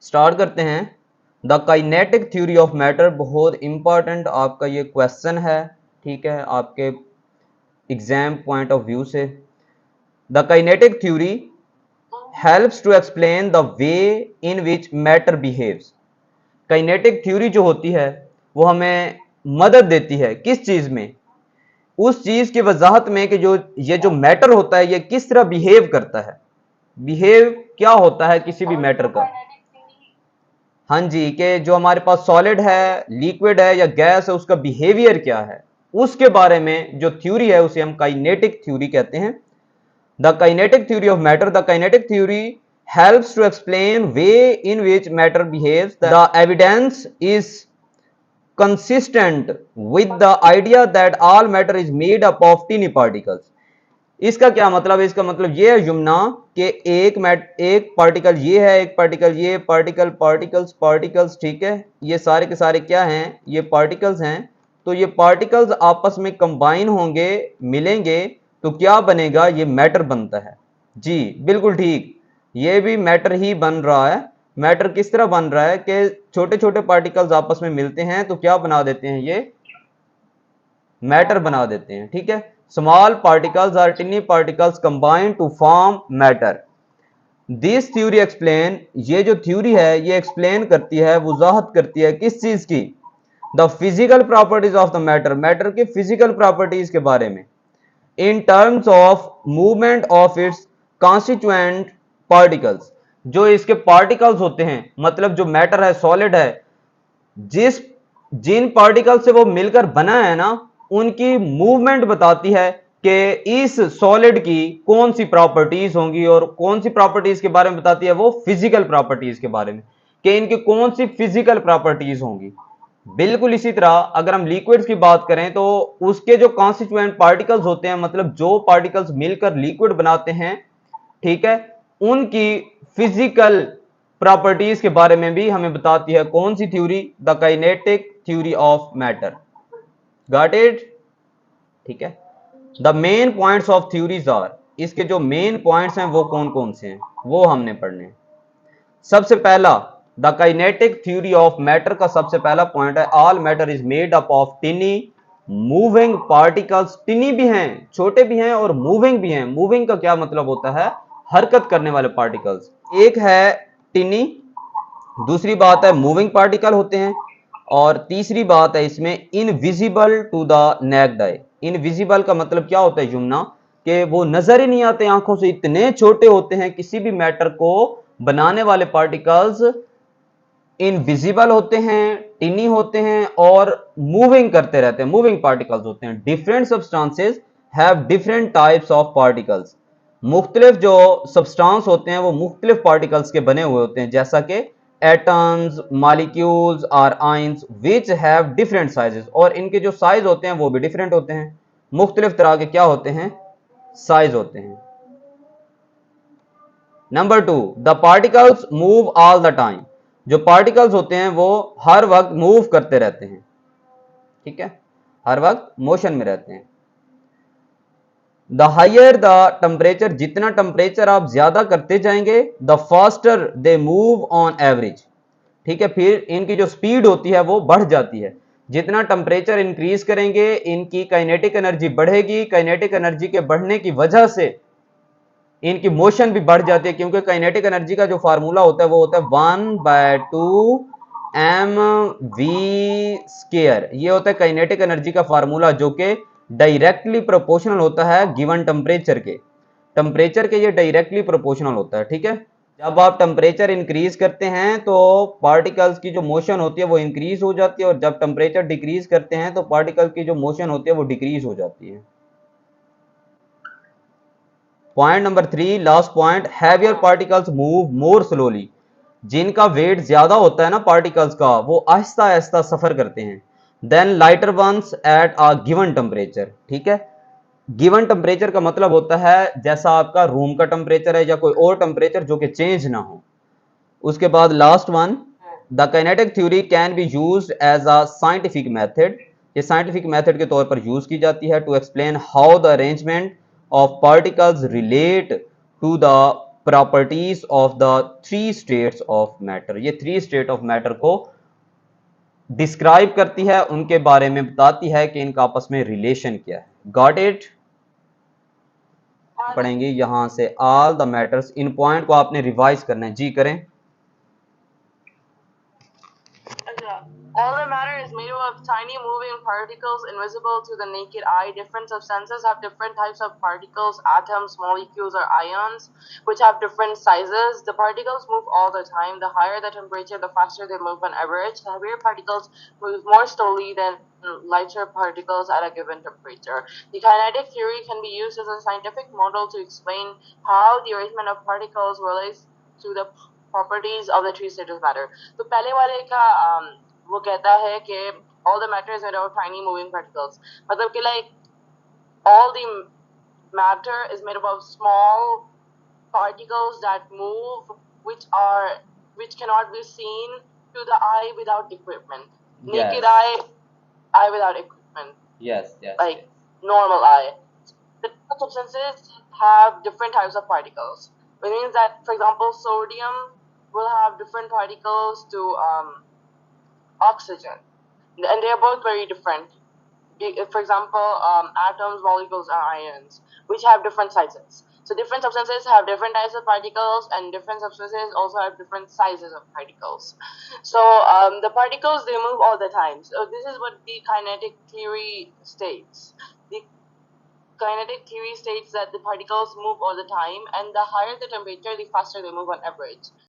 Start करते हैं। The kinetic theory of matter, बहुत इंपॉर्टेंट आपका ये क्वेश्चन है, ठीक है, आपके एग्जाम पॉइंट ऑफ व्यू से। The kinetic theory helps to explain the way in which matter behaves. Kinetic theory जो होती है वो हमें मदद देती है किस चीज में, उस चीज की वजाहत में कि जो ये जो मैटर होता है ये किस तरह बिहेव करता है, बिहेव क्या होता है किसी भी मैटर का। हाँ जी, कि जो हमारे पास सॉलिड है, लिक्विड है या गैस है, उसका बिहेवियर क्या है, उसके बारे में जो थ्योरी है उसे हम काइनेटिक थ्योरी कहते हैं। The kinetic theory of matter, the kinetic theory helps to explain way in which matter behaves. The evidence is consistent with the idea that all matter is made up of tiny particles. इसका क्या मतलब है? इसका मतलब ये है यमुना कि एक पार्टिकल ये है, एक पार्टिकल ये, पार्टिकल्स, ठीक है, ये सारे के सारे क्या हैं, ये पार्टिकल्स हैं। तो ये पार्टिकल्स आपस में कंबाइन होंगे, मिलेंगे, तो क्या बनेगा, ये मैटर बनता है। जी बिल्कुल ठीक, ये भी मैटर ही बन रहा है। मैटर किस तरह बन रहा है कि छोटे छोटे पार्टिकल्स आपस में मिलते हैं तो क्या बना देते हैं, ये मैटर बना देते हैं, ठीक है। Small particles are tiny particles combine to form matter. This theory explain, ये जो थ्योरी है ये एक्सप्लेन करती है, वजाहत करती है किस चीज की, the physical properties of the matter, matter के फिजिकल प्रॉपर्टीज के बारे में, in terms of movement of its constituent particles. जो इसके पार्टिकल्स होते हैं, मतलब जो मैटर है, सॉलिड है, जिस जिन पार्टिकल से वो मिलकर बना है ना, उनकी मूवमेंट बताती है कि इस सॉलिड की कौन सी प्रॉपर्टीज होंगी, और कौन सी प्रॉपर्टीज के बारे में बताती है वो, फिजिकल प्रॉपर्टीज के बारे में, कि इनकी कौन सी फिजिकल प्रॉपर्टीज होंगी। बिल्कुल इसी तरह अगर हम लिक्विड्स की बात करें तो उसके जो कॉन्स्टिट्यूएंट पार्टिकल्स होते हैं, मतलब जो पार्टिकल्स मिलकर लिक्विड बनाते हैं, ठीक है, उनकी फिजिकल प्रॉपर्टीज के बारे में भी हमें बताती है कौन सी theory, the kinetic theory of matter. Got it, ठीक है। The main points of theories are, इसके जो मेन पॉइंट्स हैं वो कौन कौन से हैं वो हमने पढ़ने हैं। सबसे पहला, the kinetic theory of matter का सबसे पहला पॉइंट है, all matter is made up of टिनी moving particles. टिनी भी हैं, छोटे भी हैं, और मूविंग भी हैं। मूविंग का क्या मतलब होता है, हरकत करने वाले पार्टिकल्स। एक है टिनी, दूसरी बात है मूविंग पार्टिकल होते हैं, और तीसरी बात है इसमें invisible to the naked eye. Invisible का मतलब क्या होता है यमुना, कि वो नजर ही नहीं आते आंखों से, इतने छोटे होते हैं। किसी भी मैटर को बनाने वाले पार्टिकल्स इनविजिबल होते हैं, टिनी होते हैं, और मूविंग करते रहते हैं, मूविंग पार्टिकल्स होते हैं। Different substances have different types of particles. मुख्तलिफ जो सब्सटेंस होते हैं वो मुख्तलिफ पार्टिकल्स के बने हुए होते हैं, जैसा कि एटम्स, मॉलिक्यूल्स और ions, which have different sizes, और इनके जो साइज होते हैं वो भी डिफरेंट होते हैं। मुख्तलिफ तरह के क्या होते हैं, साइज होते हैं। Number 2, the particles move all the time. जो पार्टिकल्स होते हैं वो हर वक्त मूव करते रहते हैं, ठीक है, हर वक्त मोशन में रहते हैं। द हायर द टेम्परेचर, जितना टेम्परेचर आप ज्यादा करते जाएंगे, the faster they move on average, ठीक है, फिर इनकी जो स्पीड होती है वो बढ़ जाती है। जितना टेम्परेचर इंक्रीज करेंगे इनकी काइनेटिक एनर्जी बढ़ेगी, काइनेटिक एनर्जी के बढ़ने की वजह से इनकी मोशन भी बढ़ जाती है, क्योंकि काइनेटिक एनर्जी का जो फार्मूला होता है वो होता है 1/2 mv²। ये होता है काइनेटिक एनर्जी का फार्मूला, जो कि डायरेक्टली प्रोपोर्शनल होता है गिवन टेम्परेचर के। टेम्परेचर के ये डायरेक्टली प्रोपोर्शनल होता है, ठीक है। जब आप टेम्परेचर इंक्रीज करते हैं तो पार्टिकल्स की जो मोशन होती है वो इंक्रीज हो जाती है, और जब टेम्परेचर डिक्रीज करते हैं तो पार्टिकल की जो मोशन होती है वो डिक्रीज हो जाती है। Point number 3, last point, heavier particles move more slowly. जिनका वेट ज्यादा होता है ना पार्टिकल्स का, वो आहिस्ता आहिस्ता सफर करते हैं, then lighter ones at a given temperature, ठीक है। गिवन टेम्परेचर का मतलब होता है जैसा आपका रूम का टेम्परेचर है या कोई और टेम्परेचर जो कि चेंज ना हो। उसके बाद last one, the kinetic theory can be used as a scientific method. ये साइंटिफिक मेथड के तौर पर यूज की जाती है to explain how the arrangement of particles relate to the properties of the three states of matter, ये three state of matter को describe करती है, उनके बारे में बताती है कि इनका आपस में रिलेशन क्या है। Got it? पढ़ेंगे यहां से all the matters, in point को आपने रिवाइज करना है। जी करें। All the matter is made up of tiny moving particles invisible to the naked eye. Different substances have different types of particles, atoms, molecules, or ions, which have different sizes. The particles move all the time. The higher the temperature, the faster they move on average. The heavier particles move more slowly than lighter particles at a given temperature. The kinetic theory can be used as a scientific model to explain how the arrangement of particles relates to the properties of the three states of matter. तो पहले वाले का वो कहता है कि all the matter is made of tiny moving particles. मतलब कि like all the matter is made up of small particles that move, which cannot be seen to the eye without equipment. Naked eye without equipment. Yes. Like normal eye. The different substances have different types of particles. It means that, for example, sodium will have different particles to oxygen, and they are both very different. For example, atoms, molecules, and ions, which have different sizes. So different substances have different types of particles, and different substances also have different sizes of particles. So the particles, they move all the time. So this is what the kinetic theory states. The kinetic theory states that the particles move all the time, and the higher the temperature, the faster they move on average.